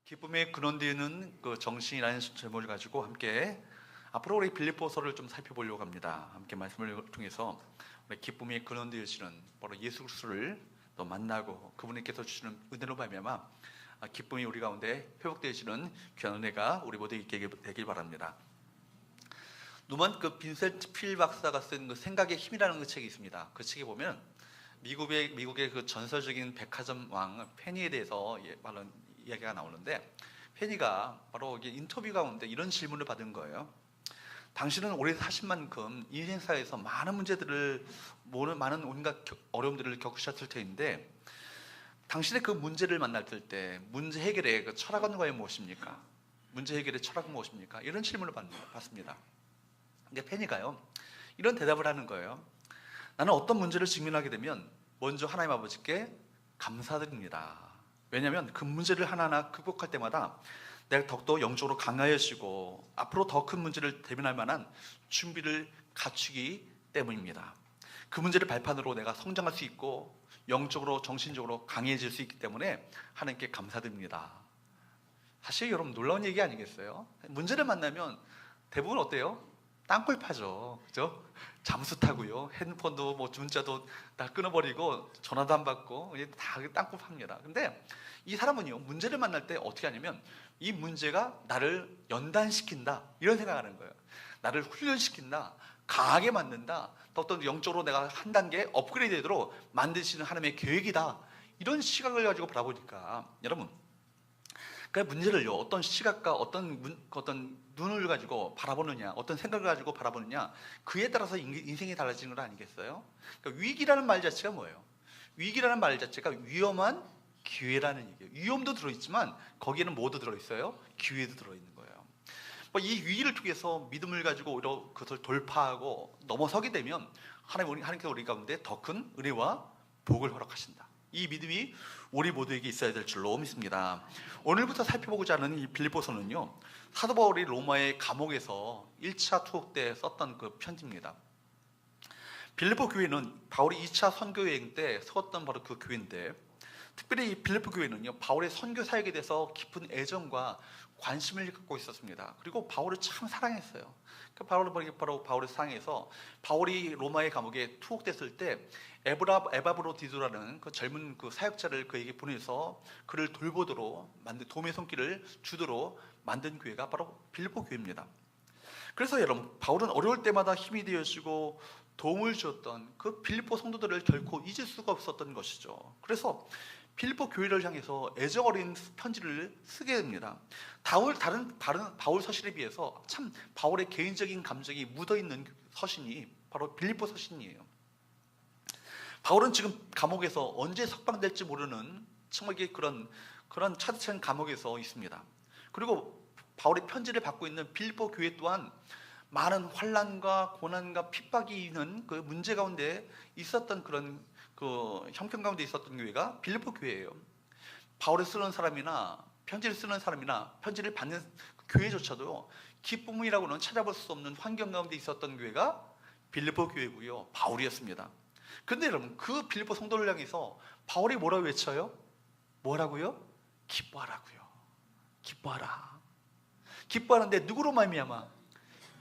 기쁨의 근원되는 그 정신이라는 제목을 가지고 함께 앞으로 우리 빌립보서를 좀 살펴보려고 합니다. 함께 말씀을 통해서 우리 기쁨의 근원 되시는 바로 예수 그리스도를 또 만나고 그분께서 주시는 은혜로 말미암아 기쁨이 우리 가운데 회복되시는 귀한 은혜가 우리 모두에게 되길 바랍니다. 누먼 그 빈센트 필 박사가 쓴 그 생각의 힘이라는 그 책이 있습니다. 그 책에 보면 미국의 그 전설적인 백화점 왕 페니에 대해서 말하는 이야기가 나오는데, 페니가 바로 인터뷰 가운데 이런 질문을 받은 거예요. 당신은 오래 사신 만큼 인생사에서 많은 문제들을, 많은 온갖 어려움들을 겪으셨을 텐데, 당신의 그 문제를 만날 때 문제 해결의 그 철학은 과연 무엇입니까? 문제 해결의 철학은 무엇입니까? 이런 질문을 받습니다. 근데 페니가요, 이런 대답을 하는 거예요. 나는 어떤 문제를 직면하게 되면 먼저 하나님 아버지께 감사드립니다. 왜냐하면 그 문제를 하나하나 극복할 때마다 내가 더욱더 영적으로 강하여지고 앞으로 더 큰 문제를 대면할 만한 준비를 갖추기 때문입니다. 그 문제를 발판으로 내가 성장할 수 있고 영적으로 정신적으로 강해질 수 있기 때문에 하나님께 감사드립니다. 사실 여러분 놀라운 얘기 아니겠어요? 문제를 만나면 대부분 어때요? 땅굴 파죠, 그죠? 잠수 타고요, 핸드폰도 문자도 다 끊어버리고 전화도 안 받고 다 땅굴 팝니다. 근데 이 사람은요, 문제를 만날 때 어떻게 하냐면 이 문제가 나를 연단시킨다 이런 생각하는 거예요. 나를 훈련시킨다, 강하게 만든다, 어떤 영적으로 내가 한 단계 업그레이드 되도록 만드시는 하나님의 계획이다, 이런 시각을 가지고 바라보니까 여러분, 그 문제를요, 어떤 시각과 어떤 눈을 가지고 바라보느냐, 어떤 생각을 가지고 바라보느냐, 그에 따라서 인생이 달라지는 건 아니겠어요? 그러니까 위기라는 말 자체가 뭐예요? 위기라는 말 자체가 위험한 기회라는 얘기예요. 위험도 들어있지만 거기에는 뭐도 들어있어요? 기회도 들어있는 거예요. 이 위기를 통해서 믿음을 가지고 오히려 그것을 돌파하고 넘어서게 되면 하나님께서 우리 가운데 더 큰 은혜와 복을 허락하신다. 이 믿음이 우리 모두에게 있어야 될 줄로 믿습니다. 오늘부터 살펴보고자 하는 이 빌립보서는요, 사도 바울이 로마의 감옥에서 1차 투옥 때 썼던 그 편지입니다. 빌립보 교회는 바울이 2차 선교 여행 때 세웠던 바로 그 교회인데, 특별히 이 빌립보 교회는요, 바울의 선교 사역에 대해서 깊은 애정과 관심을 갖고 있었습니다. 그리고 바울을 참 사랑했어요. 바로 바울을 사랑해서 바울이 로마의 감옥에 투옥됐을 때 에바브로디도라는 그 젊은 그 사역자를 그에게 보내서 그를 돌보도록 도움의 손길을 주도록 만든 교회가 바로 빌립보 교회입니다. 그래서 여러분, 바울은 어려울 때마다 힘이 되어주고 도움을 주었던 그 빌립보 성도들을 결코 잊을 수가 없었던 것이죠. 그래서 빌립보 교회를 향해서 애정 어린 편지를 쓰게 됩니다. 다른 바울 서신에 비해서 참 바울의 개인적인 감정이 묻어있는 서신이 바로 빌립보 서신이에요. 바울은 지금 감옥에서 언제 석방될지 모르는 정말 그런 차디찬 감옥에서 있습니다. 그리고 바울의 편지를 받고 있는 빌립보 교회 또한 많은 환난과 고난과 핍박이 있는 그 문제 가운데 있었던 그런 그 형편 가운데 있었던 교회가 빌립보 교회예요. 바울을 쓰는 사람이나 편지를 쓰는 사람이나 편지를 받는 교회조차도 기쁨이라고는 찾아볼 수 없는 환경 가운데 있었던 교회가 빌립보 교회고요, 바울이었습니다. 그런데 여러분, 그 빌립보 성도를 향해서 바울이 뭐라고 외쳐요? 뭐라고요? 기뻐하라고요. 기뻐하라. 기뻐하는데 누구로 말미암아?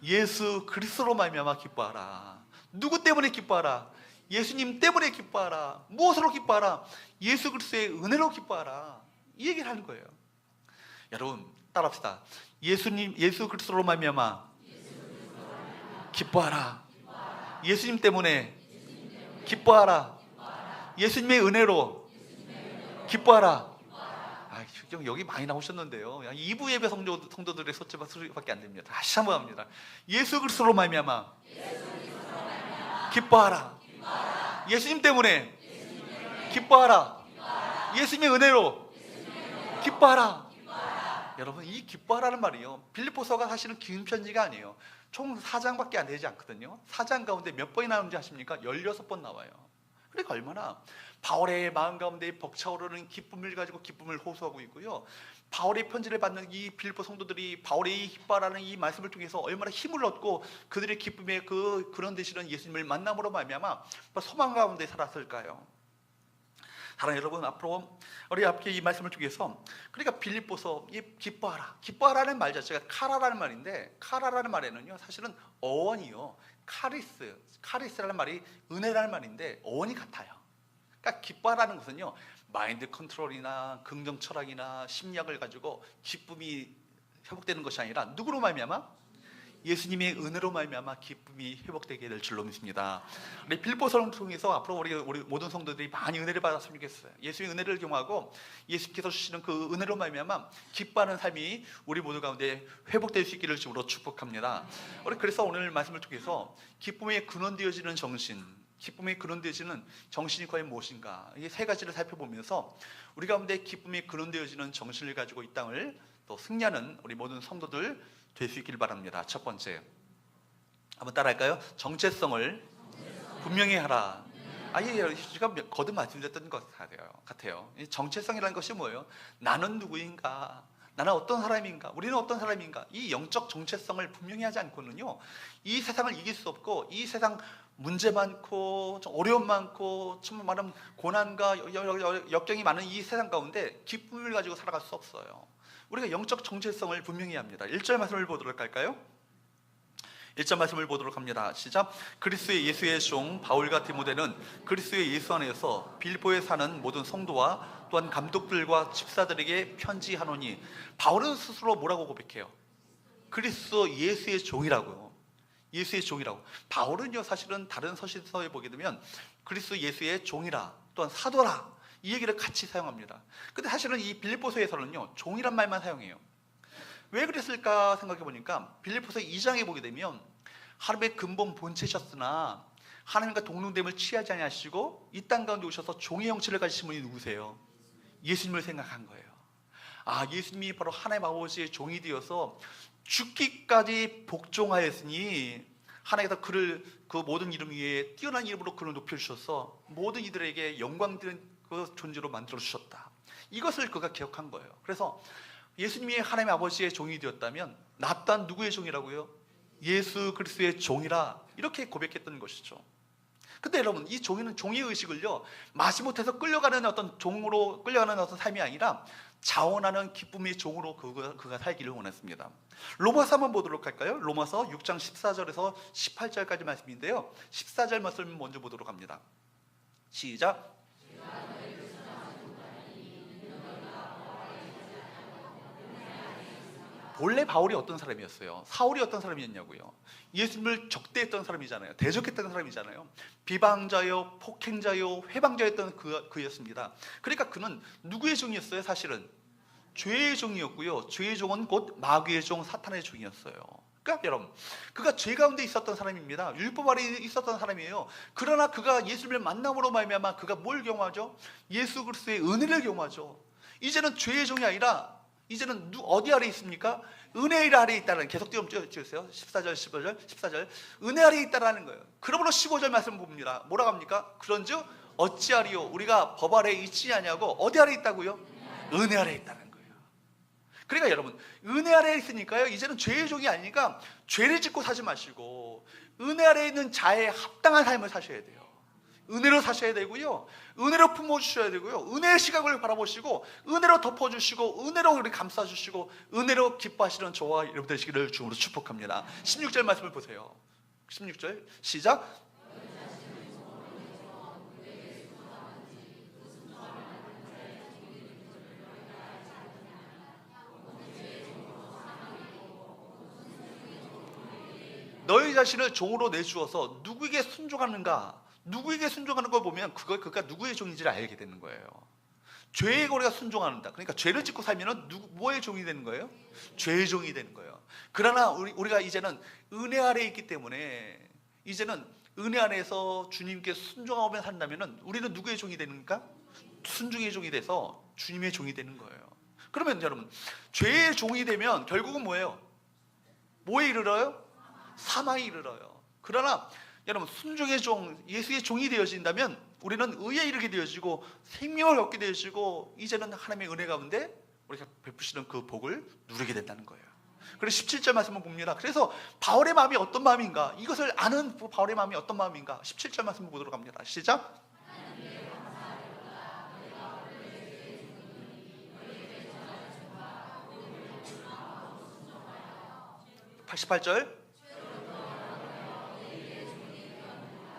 예수 그리스도로 말미암아 기뻐하라. 누구 때문에 기뻐하라? 예수님 때문에 기뻐하라. 무엇으로 기뻐하라? 예수 그리스도의 은혜로 기뻐하라. 이 얘기를 하는 거예요. 여러분, 따라합시다. 예수 그리스도로 말미암아 기뻐하라. 예수님 때문에 기뻐하라. 예수님의 은혜로 기뻐하라. 여기 많이 나오셨는데요, 2부 예배 성도들의 소리밖에 안 됩니다. 다시 한번 합니다. 예수 그리스도로 말미암아 기뻐하라. 예수님 때문에 기뻐하라. 예수님의 은혜로 기뻐하라. 여러분, 이 기뻐하라는 말이요, 빌립보서가 사실은 긴 편지가 아니에요. 총 4장밖에 안 되지 않거든요. 4장 가운데 몇 번이 나오는지 아십니까? 16번 나와요. 그러니까 얼마나 바울의 마음 가운데 벅차오르는 기쁨을 가지고 기쁨을 호소하고 있고요, 바울의 편지를 받는 이 빌립보 성도들이 바울의 기뻐하라는 이 말씀을 통해서 얼마나 힘을 얻고 그들의 기쁨의 그런 되시는 예수님을 만남으로 말미암아 소망 가운데 살았을까요? 사랑하는 여러분, 앞으로 우리 앞에 이 말씀을 통해서 그러니까 빌립보서 이 기뻐하라는 말 자체가 카라라는 말인데, 카라라는 말에는요 사실은 어원이요 카리스라는 말이 은혜라는 말인데 어원이 같아요. 그러니까 기뻐하라는 것은요 마인드 컨트롤이나 긍정 철학이나 심리학을 가지고 기쁨이 회복되는 것이 아니라 누구로 말미암아? 예수님의 은혜로 말미암아 기쁨이 회복되게 될 줄로 믿습니다. 우리 빌립보서를 통해서 앞으로 우리 모든 성도들이 많이 은혜를 받았으면 좋겠어요. 예수의 은혜를 경험하고 예수께서 주시는 그 은혜로 말미암아 기뻐하는 삶이 우리 모두 가운데 회복될 수 있기를 주로 축복합니다. 우리 그래서 오늘 말씀을 통해서 기쁨의 근원 되어지는 정신, 기쁨의 근원 되어지는 정신이 과연 무엇인가, 이 세 가지를 살펴보면서 우리 가운데 기쁨의 근원 되어지는 정신을 가지고 이 땅을 또 승리하는 우리 모든 성도들 될 수 있기를 바랍니다. 첫 번째, 한번 따라할까요? 정체성을 분명히 하라. 제가 거듭 말씀드렸던 것 같아요. 이 정체성이라는 것이 뭐예요? 나는 누구인가? 나는 어떤 사람인가? 우리는 어떤 사람인가? 이 영적 정체성을 분명히 하지 않고는요 이 세상을 이길 수 없고, 이 세상 문제 많고 어려움 많고 정말 많은 고난과 역경이 많은 이 세상 가운데 기쁨을 가지고 살아갈 수 없어요. 우리가 영적 정체성을 분명히 합니다. 1절 말씀을 보도록 할까요? 1절 말씀을 보도록 합니다. 시작. 그리스도의 예수의 종 바울과 디모데는 그리스도의 예수 안에서 빌립보에 사는 모든 성도와 또한 감독들과 집사들에게 편지하노니. 바울은 스스로 뭐라고 고백해요? 그리스도 예수의 종이라고요. 예수의 종이라고. 바울은요 사실은 다른 서신서에 보게 되면 그리스도 예수의 종이라, 또한 사도라, 이 얘기를 같이 사용합니다. 근데 사실은 이 빌립보서에서는요 종이란 말만 사용해요. 왜 그랬을까 생각해 보니까 빌립보서 2장에 보게 되면 하나님의 근본 본체셨으나 하나님과 동등됨을 취하지 아니하시고 이 땅 가운데 오셔서 종의 형체를 가지신 분이 누구세요? 예수님을 생각한 거예요. 예수님이 바로 하나님 아버지의 종이 되어서 죽기까지 복종하였으니 하나님께서 그를 그 모든 이름 위에 뛰어난 이름으로 그를 높여주셔서 모든 이들에게 영광되는 그 존재로 만들어 주셨다. 이것을 그가 기억한 거예요. 그래서 예수님이 하나님 아버지의 종이 되었다면 나 또한 누구의 종이라고요? 예수 그리스도의 종이라, 이렇게 고백했던 것이죠. 근데 여러분, 이 종이는 종의 의식을요 마지못해서 끌려가는 어떤 종으로 끌려가는 어떤 삶이 아니라 자원하는 기쁨의 종으로 그가 살기를 원했습니다. 로마서 한번 보도록 할까요? 로마서 6장 14절에서 18절까지 말씀인데요 14절 말씀 먼저 보도록 합니다. 시작. 본래 바울이 어떤 사람이었어요? 사울이 어떤 사람이었냐고요? 예수님을 적대했던 사람이잖아요. 대적했던 사람이잖아요. 비방자요, 폭행자요, 회방자였던 그였습니다. 그러니까 그는 누구의 종이었어요? 사실은 죄의 종이었고요. 죄의 종은 곧 마귀의 종, 사탄의 종이었어요. 그러니까 여러분, 그가 죄 가운데 있었던 사람입니다. 율법 아래 있었던 사람이에요. 그러나 그가 예수님을 만남으로 말미암아 그가 뭘 경험하죠? 예수 그리스도의 은혜를 경험하죠. 이제는 죄의 종이 아니라 이제는 어디 아래 있습니까? 은혜 아래 있다는, 계속 띄워주세요. 14절 14절 은혜 아래 있다라는 거예요. 그러므로 15절 말씀 봅니다. 뭐라고 합니까? 그런즉 어찌하리요? 우리가 법 아래 있지 아니하고 어디 아래 있다고요? 은혜 아래 있다는 거예요. 그러니까 여러분, 은혜 아래 있으니까요 이제는 죄의 종이 아니니까 죄를 짓고 사지 마시고 은혜 아래 있는 자에 합당한 삶을 사셔야 돼요. 은혜로 사셔야 되고요, 은혜로 품어주셔야 되고요, 은혜의 시각을 바라보시고 은혜로 덮어주시고 은혜로 우리 감싸주시고 은혜로 기뻐하시는 저와 여러분 되시기를 주님으로 축복합니다. 16절 말씀을 보세요. 16절 시작. 너희 자신을 종으로 내주어서 누구에게 순종하는가? 누구에게 순종하는 걸 보면 그가 누구의 종인지를 알게 되는 거예요. 죄의 우리가 순종한다. 그러니까 죄를 짓고 살면은 뭐의 종이 되는 거예요? 죄의 종이 되는 거예요. 그러나 우리가 이제는 은혜 아래에 있기 때문에 이제는 은혜 안에서 주님께 순종하며 산다면은 우리는 누구의 종이 되는가? 순종의 종이 돼서 주님의 종이 되는 거예요. 그러면 여러분, 죄의 종이 되면 결국은 뭐예요? 뭐에 이르러요? 사망에 이르러요. 그러나 여러분, 순종의 종, 예수의 종이 되어진다면 우리는 의에 이르게 되어지고 생명을 얻게 되어지고 이제는 하나님의 은혜 가운데 우리가 베푸시는 그 복을 누리게 된다는 거예요. 그래서 17절 말씀을 봅니다. 그래서 바울의 마음이 어떤 마음인가, 이것을 아는 바울의 마음이 어떤 마음인가, 17절 말씀을 보도록 합니다. 시작. 18절.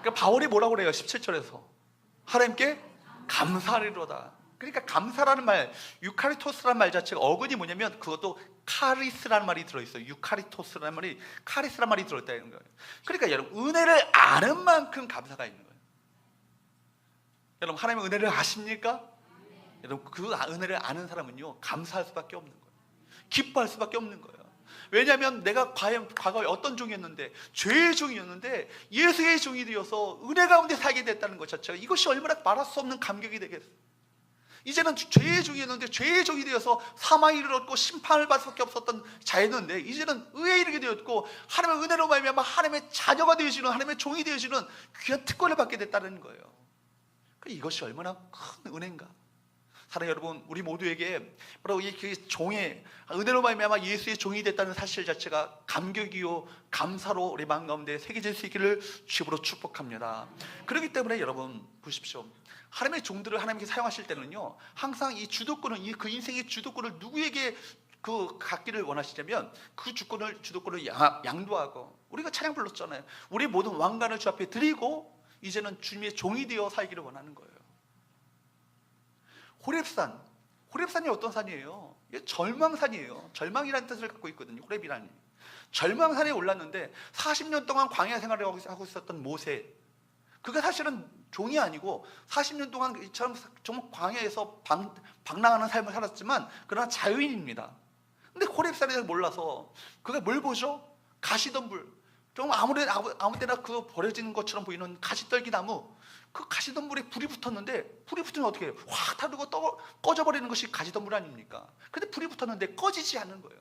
그러니까 바울이 뭐라고 그래요? 17절에서 하나님께 감사하리로다. 그러니까 감사라는 말, 유카리토스라는 말 자체가 어근이 뭐냐면 그것도 카리스라는 말이 들어있어요. 유카리토스라는 말이 카리스라는 말이 들어있다는 거예요. 그러니까 여러분 은혜를 아는 만큼 감사가 있는 거예요. 여러분 하나님의 은혜를 아십니까? 여러분 그 은혜를 아는 사람은요 감사할 수밖에 없는 거예요. 기뻐할 수밖에 없는 거예요. 왜냐하면 내가 과거에 어떤 종이었는데, 죄의 종이었는데 예수의 종이 되어서 은혜 가운데 살게 됐다는 것 자체가 이것이 얼마나 말할 수 없는 감격이 되겠어요. 이제는 죄의 종이었는데 죄의 종이 되어서 사망에 이르렀고 심판을 받을 수밖에 없었던 자였는데 이제는 의에 이르게 되었고 하나님의 은혜로 말미암아 하나님의 자녀가 되어지는, 하나님의 종이 되어지는 귀한 특권을 받게 됐다는 거예요. 이것이 얼마나 큰 은혜인가. 사랑하는 여러분, 우리 모두에게 바로 이 종의 은혜로 말미암아 예수의 종이 됐다는 사실 자체가 감격이요 감사로 우리 마음 가운데 새겨질 수 있기를 주님으로 축복합니다. 그렇기 때문에 여러분 보십시오. 하나님의 종들을 하나님께 사용하실 때는요 항상 이 주도권은 그 인생의 주도권을 누구에게 갖기를 원하시냐면 그 주도권을 양도하고, 우리가 찬양 불렀잖아요. 우리 모든 왕관을 주 앞에 드리고 이제는 주님의 종이 되어 살기를 원하는 거예요. 호렙산이 어떤 산이에요? 이게 절망산이에요. 절망이라는 뜻을 갖고 있거든요. 호렙이라니. 절망산에 올랐는데 40년 동안 광야 생활을 하고 있었던 모세, 그가 사실은 종이 아니고 40년 동안 이처럼 정말 광야에서 방랑하는 삶을 살았지만 그러나 자유인입니다. 근데 호렙산에 몰라서 그가 뭘 보죠? 가시덤불, 좀 아무 데나 그 버려진 것처럼 보이는 가시떨기 나무, 그 가시덤불에 불이 붙었는데, 불이 붙으면 어떻게 해요? 확 타르고 꺼져버리는 것이 가시덤불 아닙니까? 근데 불이 붙었는데 꺼지지 않는 거예요.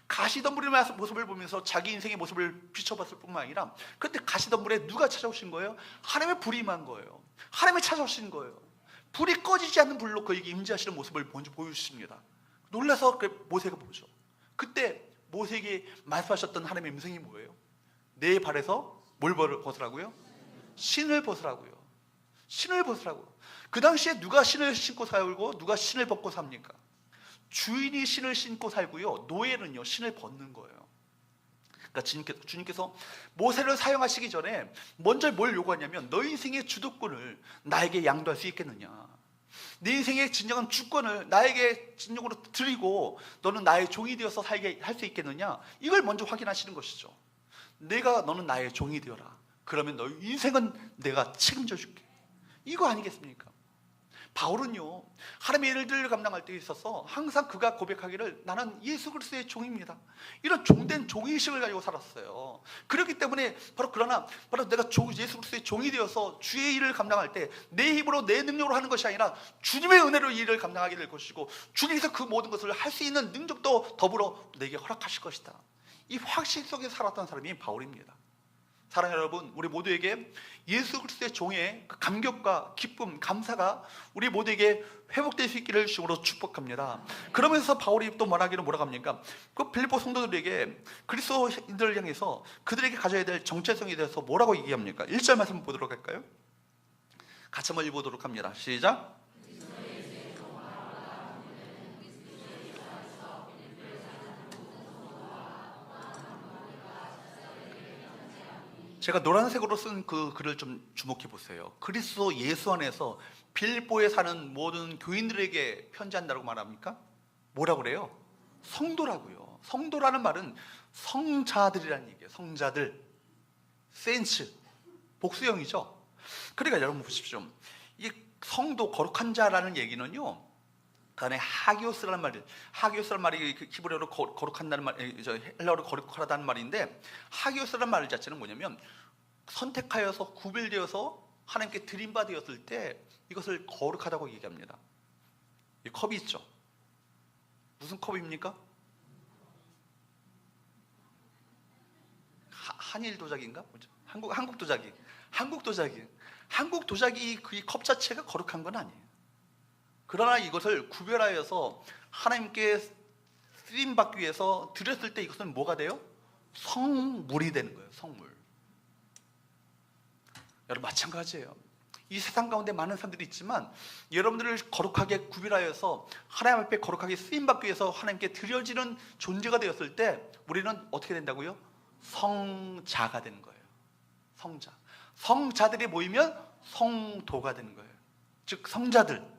가시덤불의 모습을 보면서 자기 인생의 모습을 비춰봤을 뿐만 아니라 그때 가시덤불에 누가 찾아오신 거예요? 하나님의 불이 임한 거예요. 하나님이 찾아오신 거예요. 불이 꺼지지 않는 불로 그에게 임재하시는 모습을 먼저 보여주십니다. 놀라서 모세가 보죠. 그때 모세에게 말씀하셨던 하나님의 음성이 뭐예요? 내 발에서 뭘 벗으라고요? 신을 벗으라고요. 신을 벗으라고. 그 당시에 누가 신을 신고 살고 누가 신을 벗고 삽니까? 주인이 신을 신고 살고요, 노예는요 신을 벗는 거예요. 그러니까 주님께서 모세를 사용하시기 전에 먼저 뭘 요구하냐면, 너 인생의 주도권을 나에게 양도할 수 있겠느냐, 내 인생의 진정한 주권을 나에게 진정으로 드리고 너는 나의 종이 되어서 살게 할 수 있겠느냐, 이걸 먼저 확인하시는 것이죠. 너는 나의 종이 되어라. 그러면 너의 인생은 내가 책임져 줄게. 이거 아니겠습니까? 바울은요 하나님의 일들을 감당할 때 있어서 항상 그가 고백하기를 나는 예수 그리스도의 종입니다, 이런 종된 종의식을 가지고 살았어요. 그렇기 때문에 바로 내가 예수 그리스도의 종이 되어서 주의 일을 감당할 때 내 힘으로 내 능력으로 하는 것이 아니라 주님의 은혜로 이 일을 감당하게 될 것이고, 주님께서 그 모든 것을 할 수 있는 능력도 더불어 내게 허락하실 것이다. 이 확신 속에 살았던 사람이 바울입니다. 사랑하는 여러분, 우리 모두에게 예수 그리스도의 종의 그 감격과 기쁨, 감사가 우리 모두에게 회복될 수 있기를 주님으로 축복합니다. 그러면서 바울이 또 말하기를 뭐라고 합니까? 그 빌립보 성도들에게, 그리스도인들을 향해서 그들에게 가져야 될 정체성에 대해서 뭐라고 얘기합니까? 1절 말씀 보도록 할까요? 같이 한번 읽어보도록 합니다. 시작. 제가 노란색으로 쓴 그 글을 좀 주목해 보세요. 그리스도 예수 안에서 빌립보에 사는 모든 교인들에게 편지한다고 말합니까? 뭐라고 그래요? 성도라고요. 성도라는 말은 성자들이라는 얘기예요. 성자들, 세인츠, 복수형이죠. 그러니까 여러분 보십시오. 이 성도, 거룩한 자라는 얘기는요, 그 안에 하기오스라는 말이 히브리어로 거룩한다는 말, 헬라어로 거룩하다는 말인데, 하기오스라는 말 자체는 뭐냐면 선택하여서 구별되어서 하나님께 드림받았을 때 이것을 거룩하다고 얘기합니다. 이 컵이 있죠. 무슨 컵입니까? 한일 도자기인가? 뭐죠? 한국 도자기. 한국 도자기 그 컵 자체가 거룩한 건 아니에요. 그러나 이것을 구별하여서 하나님께 쓰임받기 위해서 드렸을 때 이것은 뭐가 돼요? 성물이 되는 거예요. 성물. 여러분 마찬가지예요. 이 세상 가운데 많은 사람들이 있지만 여러분들을 거룩하게 구별하여서 하나님 앞에 거룩하게 쓰임받기 위해서 하나님께 드려지는 존재가 되었을 때 우리는 어떻게 된다고요? 성자가 되는 거예요. 성자. 성자들이 모이면 성도가 되는 거예요. 즉 성자들.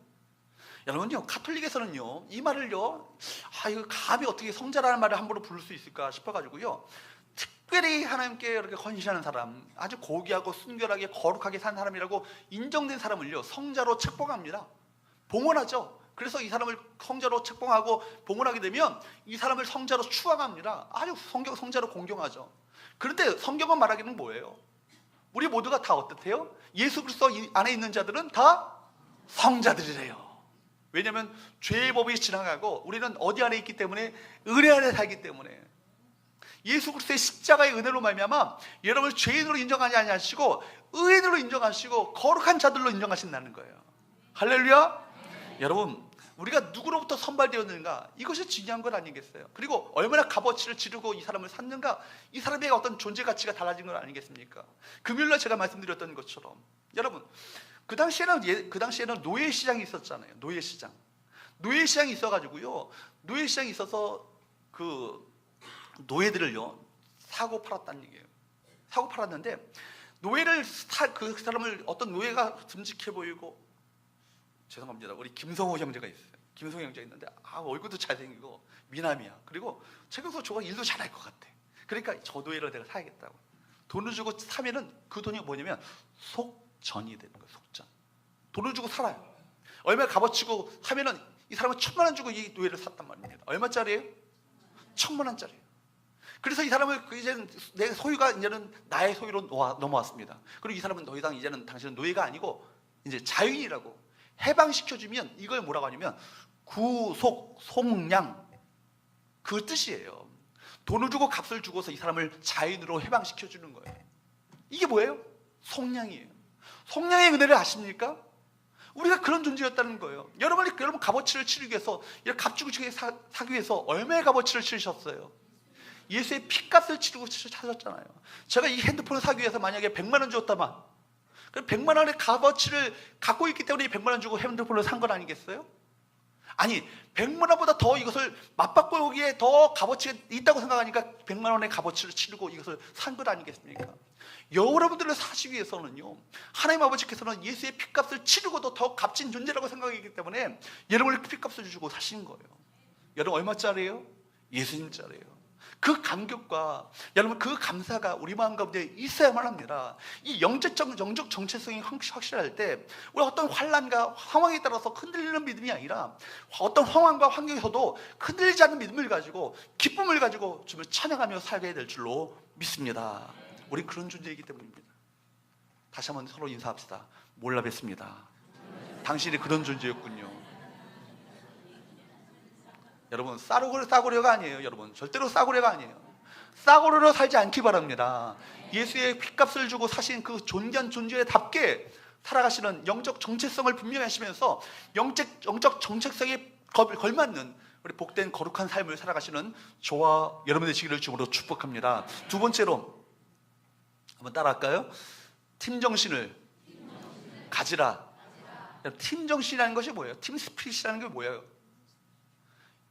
여러분요, 가톨릭에서는요 이 말을요, 이거 감히 어떻게 성자라는 말을 함부로 부를 수 있을까 싶어가지고요, 특별히 하나님께 이렇게 헌신하는 사람, 아주 고귀하고 순결하게 거룩하게 산 사람이라고 인정된 사람을요 성자로 책봉합니다. 봉헌하죠. 그래서 이 사람을 성자로 책봉하고 봉헌하게 되면 이 사람을 성자로 추앙합니다. 아주 성자로 공경하죠. 그런데 성경은 말하기는 뭐예요? 우리 모두가 다 어떻대요? 예수 그리스도 안에 있는 자들은 다 성자들이래요. 왜냐하면 죄의 법이 지나가고 우리는 어디 안에 있기 때문에, 은혜 안에 살기 때문에, 예수 그리스도의 십자가의 은혜로 말미암아 여러분을 죄인으로 인정하지 아니하시고 의인으로 인정하시고 거룩한 자들로 인정하신다는 거예요. 할렐루야. 여러분, 우리가 누구로부터 선발되었는가, 이것이 중요한 것 아니겠어요? 그리고 얼마나 값어치를 지르고 이 사람을 샀는가, 이 사람의 어떤 존재 가치가 달라진 것 아니겠습니까? 금요일날 제가 말씀드렸던 것처럼, 여러분, 그 당시에는 노예 시장이 있었잖아요. 노예 시장이 있어가지고요, 노예 시장이 있어서 그 노예들을요 사고 팔았다는 얘기예요. 사고 팔았는데, 그 사람을 어떤 노예가 듬직해 보이고, 죄송합니다, 우리 김성호 형제가 있어요. 김성호 형제가 있는데 얼굴도 잘생기고 미남이야. 그리고 최경수 저가 일도 잘할 것 같아. 그러니까 저 노예를 내가 사야겠다고 돈을 주고 사면은, 그 돈이 뭐냐면 속전이 되는 거예요. 속전. 돈을 주고 살아요. 얼마 값어치고 사면은 이 사람은 1,000만 원 주고 이 노예를 샀단 말입니다. 얼마짜리예요? 1,000만 원짜리예요. 그래서 이 사람을 이제는 내 소유가 이제는 나의 소유로 넘어왔습니다. 그리고 이 사람은 더 이상 이제는 당신은 노예가 아니고 이제 자유인이라고 해방시켜주면, 이걸 뭐라고 하냐면 구속, 속량, 그 뜻이에요. 돈을 주고 값을 주고서 이 사람을 자유인으로 해방시켜주는 거예요. 이게 뭐예요? 속량이에요. 속량의 은혜를 아십니까? 우리가 그런 존재였다는 거예요. 여러분 값어치를 치르기 위해서, 값주고 사기 위해서 얼마의 값어치를 치르셨어요? 예수의 피값을 치르고 사셨잖아요. 제가 이 핸드폰을 사기 위해서 만약에 100만 원 줬다만, 그럼 100만 원의 값어치를 갖고 있기 때문에 100만 원 주고 핸드폰을 산 건 아니겠어요? 아니, 100만 원보다 더 이것을 맛바꾸기에 더 값어치가 있다고 생각하니까 100만 원의 값어치를 치르고 이것을 산 것 아니겠습니까? 여러분들을 사시기 위해서는요, 하나님 아버지께서는 예수의 피값을 치르고도 더 값진 존재라고 생각하기 때문에 여러분의 피값을 주고 사신 거예요. 여러분 얼마짜리예요? 예수님짜리예요. 그 감격과 여러분 그 감사가 우리 마음 가운데 있어야만 합니다. 이 영적 정체성이 확실할 때, 우리 어떤 환난과 상황에 따라서 흔들리는 믿음이 아니라 어떤 상황과 환경에서도 흔들리지 않는 믿음을 가지고, 기쁨을 가지고 주님을 찬양하며 살게 될 줄로 믿습니다. 우리 그런 존재이기 때문입니다. 다시 한번 서로 인사합시다. 몰라 뵙습니다. 당신이 그런 존재였군요. 여러분, 싸구려가 아니에요. 여러분, 절대로 싸구려가 아니에요. 싸구려로 살지 않기 바랍니다. 예수의 피값을 주고 사신 그 존귀한 존재답게 살아가시는 영적 정체성을 분명히 하시면서 영적 정체성에 걸맞는 우리 복된 거룩한 삶을 살아가시는 저와 여러분 되시기를 주님으로 축복합니다. 두 번째로 한번 따라할까요? 팀 정신을 가지라. 팀 정신이라는 것이 뭐예요? 팀 스피릿이라는 게 뭐예요?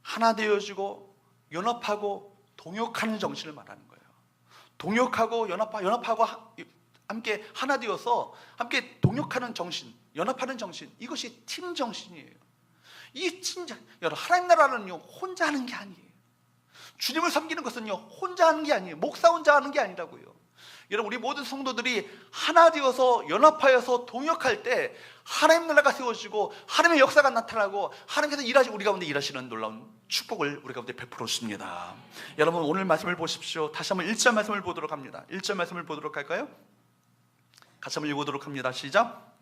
하나 되어지고 연합하고 동역하는 정신을 말하는 거예요. 동역하고 연합하고 함께 하나 되어서 함께 동역하는 정신, 연합하는 정신, 이것이 팀 정신이에요. 이 팀, 여러분, 하나님 나라는요 혼자 하는 게 아니에요. 주님을 섬기는 것은요 혼자 하는 게 아니에요. 목사 혼자 하는 게 아니라고요. 여러분, 우리 모든 성도들이 하나 되어서 연합하여서 동역할 때 하나님 나라가 세워지고 하나님의 역사가 나타나고 하나님께서 우리 가운데 일하시는 놀라운 축복을 우리 가운데 베풀어 주십니다. 여러분, 오늘 말씀을 보십시오. 다시 한번 1절 말씀을 보도록 합니다. 1절 말씀을 보도록 할까요? 같이 한번 읽어보도록 합니다. 시작.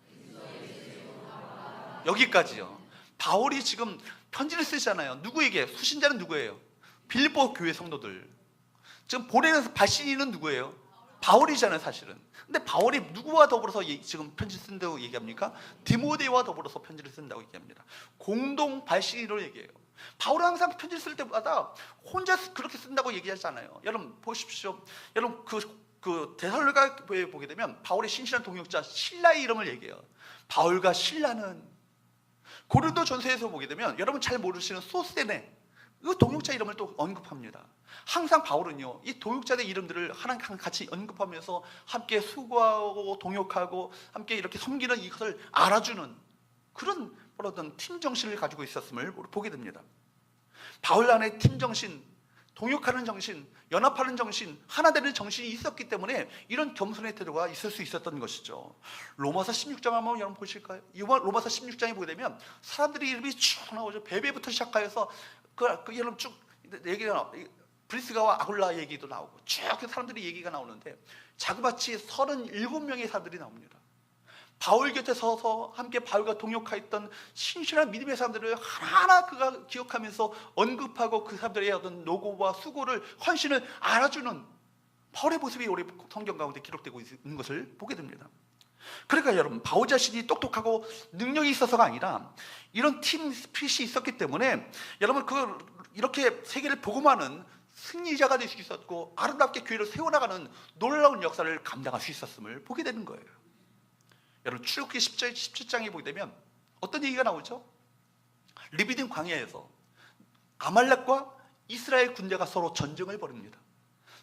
여기까지요. 바울이 지금 편지를 쓰잖아요. 누구에게? 수신자는 누구예요? 빌립보 교회 성도들. 지금 보내는 발신인은 누구예요? 바울이잖아요, 사실은. 근데 바울이 누구와 더불어서 지금 편지 쓴다고 얘기합니까? 디모데와 더불어서 편지를 쓴다고 얘기합니다. 공동 발신인으로 얘기해요. 바울은 항상 편지를 쓸 때마다 혼자 그렇게 쓴다고 얘기하잖아요. 여러분 보십시오. 여러분 그 데살로니가에 보게 되면 바울의 신실한 동역자 실라의 이름을 얘기해요. 바울과 실라는 고린도 전서에서 보게 되면 여러분 잘 모르시는 소세네, 그 동역자 이름을 또 언급합니다. 항상 바울은요, 이 동역자의 이름들을 하나님 같이 언급하면서 함께 수고하고 동역하고 함께 이렇게 섬기는 이것을 알아주는 그런 어떤 팀 정신을 가지고 있었음을 보게 됩니다. 바울 안에 팀 정신, 동역하는 정신, 연합하는 정신, 하나 되는 정신이 있었기 때문에 이런 겸손의 태도가 있을 수 있었던 것이죠. 로마서 16장 한번 여러분 보실까요? 로마서 16장에 보게 되면 사람들이 이름이 쭉 나오죠. 베베부터 시작하여서 여러분 쭉 얘기가 나와. 브리스가와 아굴라 얘기도 나오고 쭉 사람들이 얘기가 나오는데 자그마치 37명의 사람들이 나옵니다. 바울 곁에 서서 함께 바울과 동역하였던 신실한 믿음의 사람들을 하나하나 그가 기억하면서 언급하고 그 사람들의 어떤 노고와 수고를, 헌신을 알아주는 바울의 모습이 우리 성경 가운데 기록되고 있는 것을 보게 됩니다. 그러니까 여러분, 바울 자신이 똑똑하고 능력이 있어서가 아니라 이런 팀 스피릿이 있었기 때문에 여러분 이렇게 세계를 복음하는 승리자가 될 수 있었고 아름답게 교회를 세워나가는 놀라운 역사를 감당할 수 있었음을 보게 되는 거예요. 여러분, 출애굽기 17장에 보게 되면 어떤 얘기가 나오죠? 리비딘 광야에서 아말렉과 이스라엘 군대가 서로 전쟁을 벌입니다.